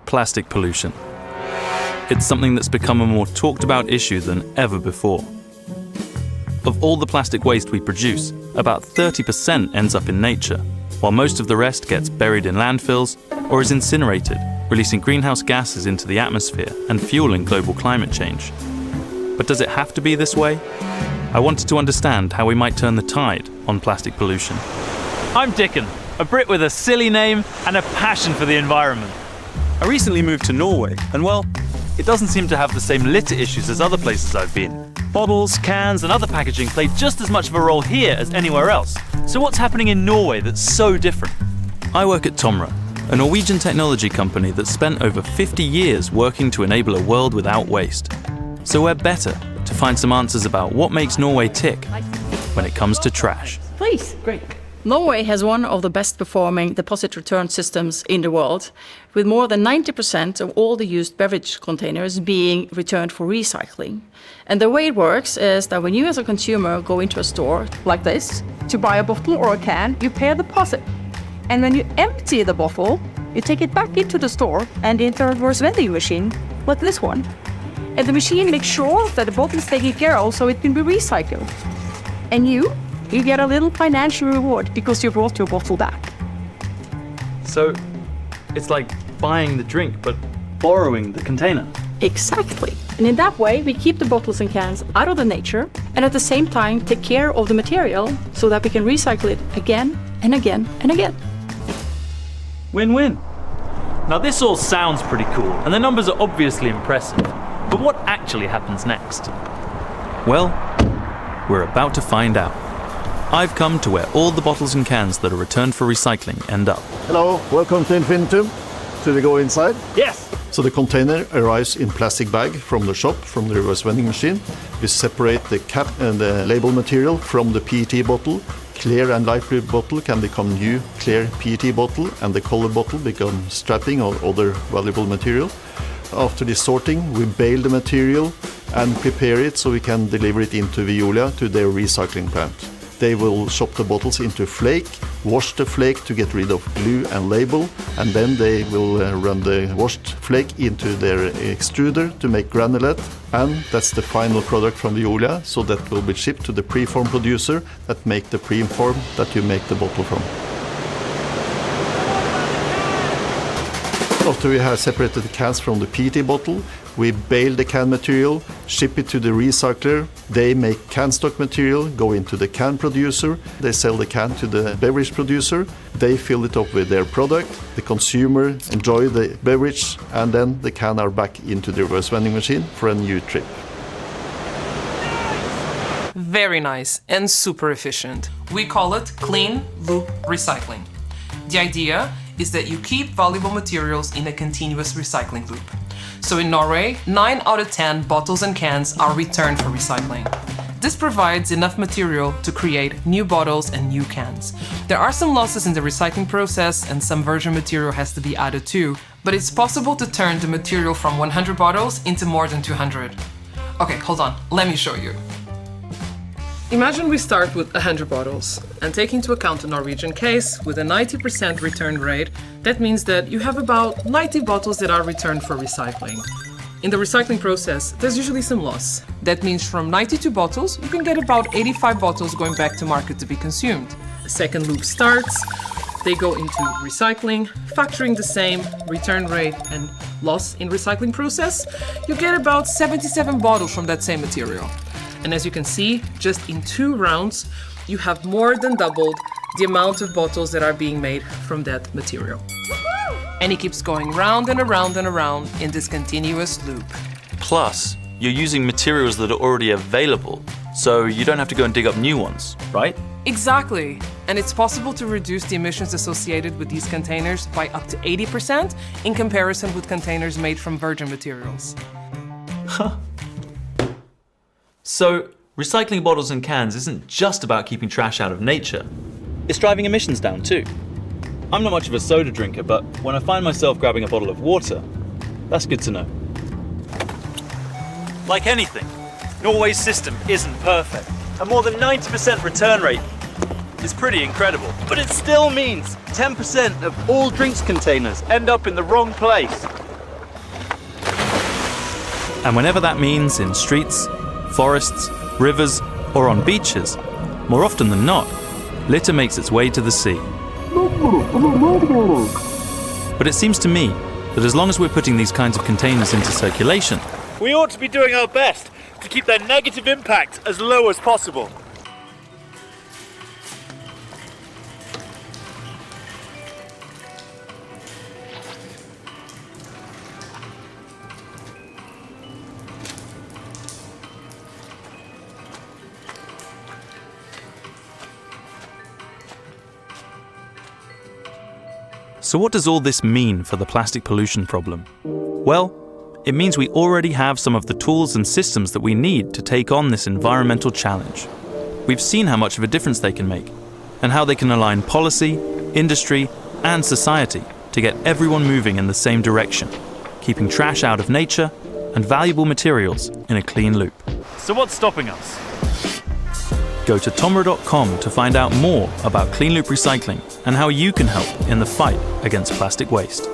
plastic pollution. It's something that's become a more talked about issue than ever before. Of all the plastic waste we produce, about 30% ends up in nature, while most of the rest gets buried in landfills or is incinerated, releasing greenhouse gases into the atmosphere and fueling global climate change. But does it have to be this way? I wanted to understand how we might turn the tide on plastic pollution. I'm Dickon, a Brit with a silly name and a passion for the environment. I recently moved to Norway, and well, it doesn't seem to have the same litter issues as other places I've been. Bottles, cans, and other packaging play just as much of a role here as anywhere else. So what's happening in Norway that's so different? I work at TOMRA, a Norwegian technology company that spent over 50 years working to enable a world without waste. So we're better to find some answers about what makes Norway tick when it comes to trash. Please. Great. Norway has one of the best performing deposit return systems in the world, with more than 90% of all the used beverage containers being returned for recycling. And the way it works is that when you as a consumer go into a store like this to buy a bottle or a can, you pay a deposit. And when you empty the bottle, you take it back into the store and into a reverse vending machine like this one. And the machine makes sure that the bottle is taken care of so it can be recycled. And you get a little financial reward because you brought your bottle back. So it's like buying the drink, but borrowing the container. Exactly. And in that way, we keep the bottles and cans out of the nature and at the same time take care of the material so that we can recycle it again and again and again. Win-win. Now this all sounds pretty cool, and the numbers are obviously impressive. But what actually happens next? Well, we're about to find out. I've come to where all the bottles and cans that are returned for recycling end up. Hello, welcome to Infinitum. Should we go inside? Yes! So the container arrives in plastic bag from the shop, from the reverse vending machine. We separate the cap and the label material from the PET bottle. Clear and light blue bottle can become new clear PET bottle, and the color bottle become strapping or other valuable material. After the sorting, we bale the material and prepare it so we can deliver it into Veolia to their recycling plant. They will chop the bottles into flake, wash the flake to get rid of glue and label, and then they will run the washed flake into their extruder to make granulate, and that's the final product from Veolia, so that will be shipped to the preform producer that make the preform that you make the bottle from. After we have separated the cans from the PET bottle, we bale the can material, ship it to the recycler. They make can stock material, go into the can producer. They sell the can to the beverage producer. They fill it up with their product. The consumer enjoy the beverage, and then the can are back into the reverse vending machine for a new trip. Very nice and super efficient. We call it clean loop recycling. The idea is that you keep valuable materials in a continuous recycling loop. So in Norway, 9 out of 10 bottles and cans are returned for recycling. This provides enough material to create new bottles and new cans. There are some losses in the recycling process and some virgin material has to be added too, but it's possible to turn the material from 100 bottles into more than 200. Okay, hold on, let me show you. Imagine we start with 100 bottles, and take into account the Norwegian case with a 90% return rate, that means that you have about 90 bottles that are returned for recycling. In the recycling process, there's usually some loss. That means from 92 bottles, you can get about 85 bottles going back to market to be consumed. The second loop starts, they go into recycling, factoring the same return rate and loss in recycling process, you get about 77 bottles from that same material. And as you can see, just in 2 rounds, you have more than doubled the amount of bottles that are being made from that material. And it keeps going round and around and around in this continuous loop. Plus, you're using materials that are already available, so you don't have to go and dig up new ones, right? Exactly. And it's possible to reduce the emissions associated with these containers by up to 80% in comparison with containers made from virgin materials. So, recycling bottles and cans isn't just about keeping trash out of nature. It's driving emissions down too. I'm not much of a soda drinker, but when I find myself grabbing a bottle of water, that's good to know. Like anything, Norway's system isn't perfect. A more than 90% return rate is pretty incredible. But it still means 10% of all drinks containers end up in the wrong place. And whenever that means in streets, forests, rivers, or on beaches, more often than not, litter makes its way to the sea. But it seems to me that as long as we're putting these kinds of containers into circulation, we ought to be doing our best to keep their negative impact as low as possible. So what does all this mean for the plastic pollution problem? Well, it means we already have some of the tools and systems that we need to take on this environmental challenge. We've seen how much of a difference they can make, and how they can align policy, industry, and society to get everyone moving in the same direction, keeping trash out of nature and valuable materials in a clean loop. So what's stopping us? Go to TOMRA.com to find out more about clean loop recycling and how you can help in the fight against plastic waste.